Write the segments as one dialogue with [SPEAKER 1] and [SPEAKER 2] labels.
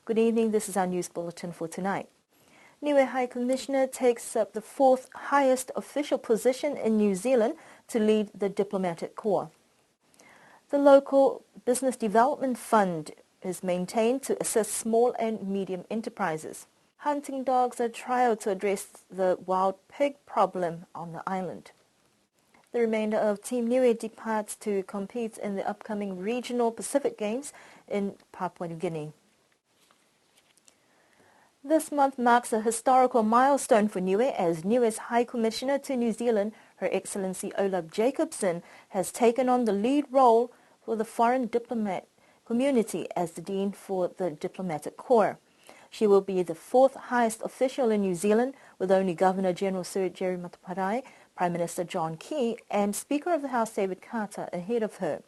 [SPEAKER 1] Good evening, this is our news bulletin for tonight. Niue High Commissioner takes up the fourth highest official position in New Zealand to lead the diplomatic corps. The local Business Development Fund is maintained to assist small and medium enterprises. Hunting dogs are trialled to address the wild pig problem on the island. The remainder of Team Niue departs to compete in the upcoming Regional Pacific Games in Papua New Guinea. This month marks a historical milestone for Niue as Niue's High Commissioner to New Zealand, Her Excellency Olaf Jacobson, has taken on the lead role for the foreign diplomat community as the Dean for the Diplomatic Corps. She will be the fourth highest official in New Zealand, with only Governor-General Sir Jerry Mateparae, Prime Minister John Key and Speaker of the House David Carter ahead of her.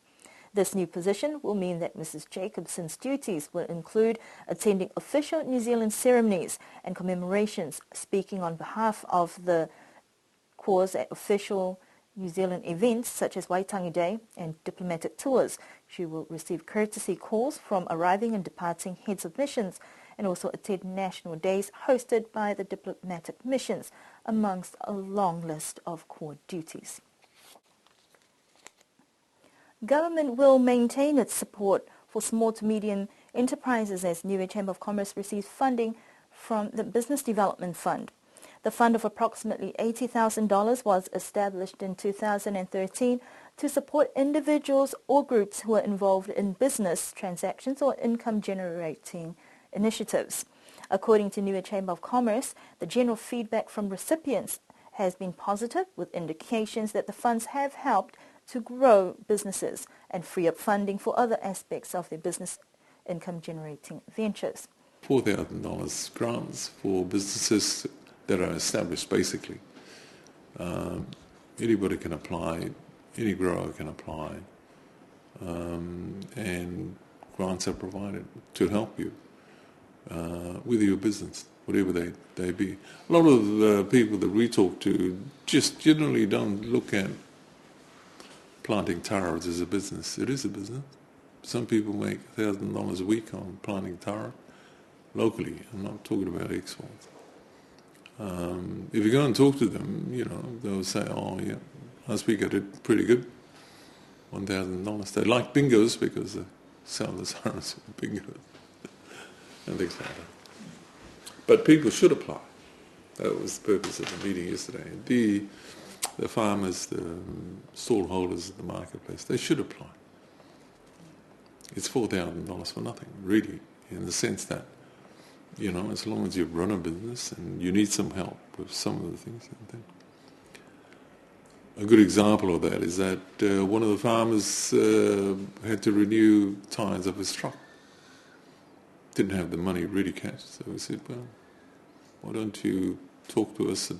[SPEAKER 1] This new position will mean that Mrs. Jacobson's duties will include attending official New Zealand ceremonies and commemorations, speaking on behalf of the Corps at official New Zealand events such as Waitangi Day and diplomatic tours. She will receive courtesy calls from arriving and departing heads of missions and also attend national days hosted by the diplomatic missions, amongst a long list of core duties. Government will maintain its support for small to medium enterprises as Niue Chamber of Commerce receives funding from the Business Development Fund. The fund of approximately $80,000 was established in 2013 to support individuals or groups who are involved in business transactions or income-generating initiatives. According to Niue Chamber of Commerce, the general feedback from recipients has been positive, with indications that the funds have helped to grow businesses and free up funding for other aspects of their business income-generating ventures.
[SPEAKER 2] $4,000 grants for businesses that are established, basically. Anybody can apply, any grower can apply, and grants are provided to help you with your business, whatever they be. A lot of the people that we talk to just generally don't look at planting taros as a business. It is a business. Some people make $1,000 a week on planting taro locally. I'm not talking about exports. If you go and talk to them, they'll say, oh yeah, last week I did pretty good, $1,000. They like bingos because they sell the taros for bingos and things like that. But people should apply. That was the purpose of the meeting yesterday. The farmers, the stallholders at the marketplace, they should apply. It's $4,000 for nothing, really, in the sense that, as long as you run a business and you need some help with some of the things. A good example of that is that one of the farmers had to renew tyres of his truck. Didn't have the money ready cash, so we said, well, why don't you talk to us,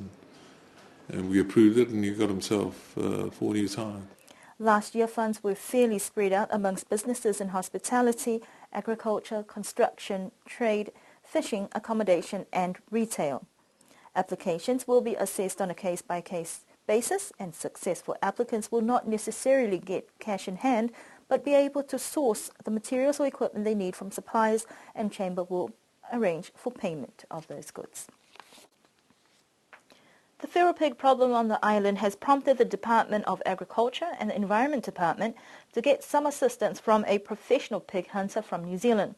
[SPEAKER 2] and we approved it, and he got himself 4 new tyres.
[SPEAKER 1] Last year, funds were fairly spread out amongst businesses in hospitality, agriculture, construction, trade, fishing, accommodation and retail. Applications will be assessed on a case-by-case basis, and successful applicants will not necessarily get cash in hand, but be able to source the materials or equipment they need from suppliers, and Chamber will arrange for payment of those goods. The feral pig problem on the island has prompted the Department of Agriculture and the Environment Department to get some assistance from a professional pig hunter from New Zealand.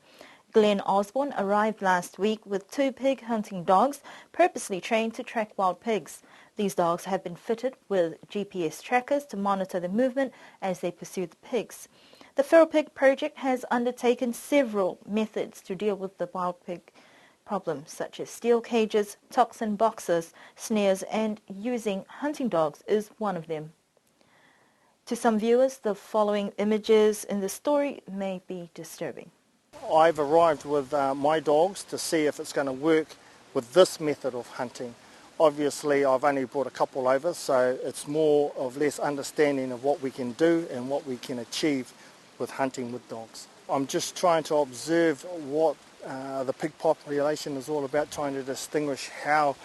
[SPEAKER 1] Glenn Osborne arrived last week with 2 pig hunting dogs purposely trained to track wild pigs. These dogs have been fitted with GPS trackers to monitor the movement as they pursue the pigs. The Feral Pig Project has undertaken several methods to deal with the wild pig problems, such as steel cages, toxin boxes, snares, and using hunting dogs is one of them. To some viewers, the following images in the story may be disturbing.
[SPEAKER 3] I've arrived with my dogs to see if it's going to work with this method of hunting. Obviously, I've only brought a couple over, so it's more or less understanding of what we can do and what we can achieve with hunting with dogs. I'm just trying to observe what the pig population is all about, trying to distinguish how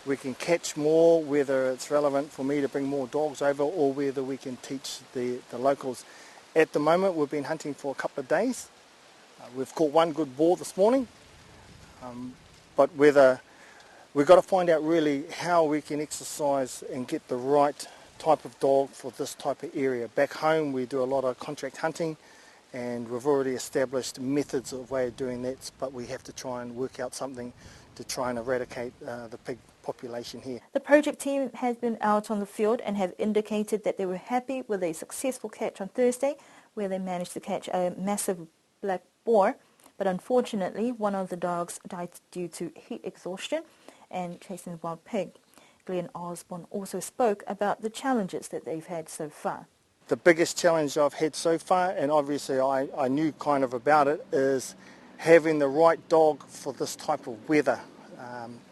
[SPEAKER 3] we can catch more, whether it's relevant for me to bring more dogs over or whether we can teach the locals. At the moment, we've been hunting for a couple of days. We've caught one good boar this morning, But whether we've got to find out really how we can exercise and get the right type of dog for this type of area. Back home we do a lot of contract hunting, and we've already established methods of way of doing that, but we have to try and work out something to try and eradicate the pig population here.
[SPEAKER 1] The project team has been out on the field and have indicated that they were happy with a successful catch on Thursday, where they managed to catch a massive black boar, but unfortunately one of the dogs died due to heat exhaustion and chasing the wild pig. Glenn Osborne also spoke about the challenges that they've had so far.
[SPEAKER 3] The biggest challenge I've had so far, and obviously I knew kind of about it, is having the right dog for this type of weather.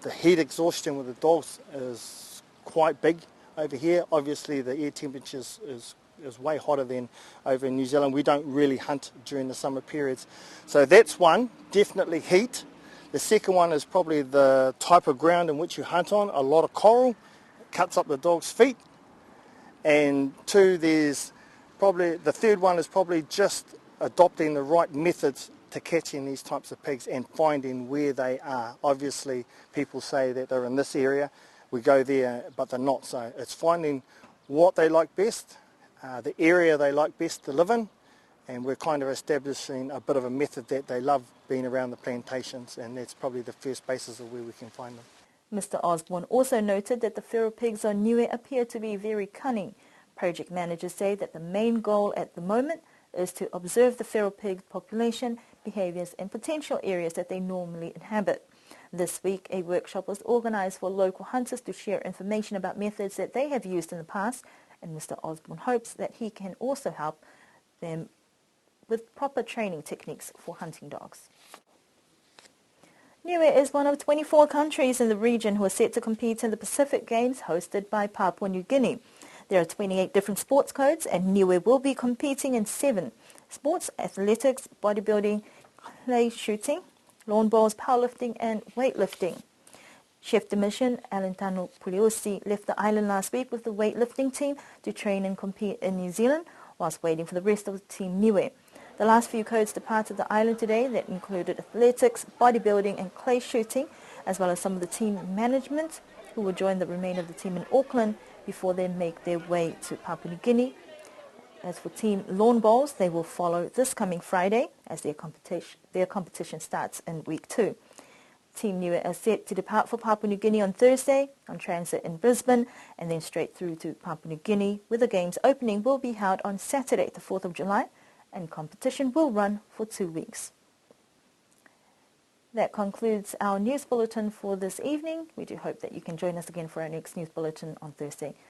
[SPEAKER 3] The heat exhaustion with the dogs is quite big over here. Obviously the air temperature is way hotter than over in New Zealand. We don't really hunt during the summer periods. So that's one, definitely heat. The second one is probably the type of ground in which you hunt on. A lot of coral cuts up the dog's feet. And two, there's probably, the third one is probably just adopting the right methods to catching these types of pigs and finding where they are. Obviously people say that they're in this area, we go there, but they're not. So it's finding what they like best, the area they like best to live in, and we're kind of establishing a bit of a method that they love being around the plantations, and that's probably the first basis of where we can find them.
[SPEAKER 1] Mr. Osborne also noted that the feral pigs on Niue appear to be very cunning. Project managers say that the main goal at the moment is to observe the feral pig population, behaviours and potential areas that they normally inhabit. This week, a workshop was organised for local hunters to share information about methods that they have used in the past, and Mr. Osborne hopes that he can also help them with proper training techniques for hunting dogs. Niue is one of 24 countries in the region who are set to compete in the Pacific Games hosted by Papua New Guinea. There are 28 different sports codes, and Niue will be competing in 7 sports: athletics, bodybuilding, clay shooting, lawn bowls, powerlifting and weightlifting. Chef de mission Alentano Puliosi left the island last week with the weightlifting team to train and compete in New Zealand whilst waiting for the rest of the team Niue. The last few codes departed the island today that included athletics, bodybuilding and clay shooting, as well as some of the team management who will join the remainder of the team in Auckland before they make their way to Papua New Guinea. As for team lawn bowls, they will follow this coming Friday as their competition starts in week 2. Team Niue are set to depart for Papua New Guinea on Thursday, on transit in Brisbane, and then straight through to Papua New Guinea, where the games opening will be held on Saturday, the 4th of July, and competition will run for 2 weeks. That concludes our news bulletin for this evening. We do hope that you can join us again for our next news bulletin on Thursday.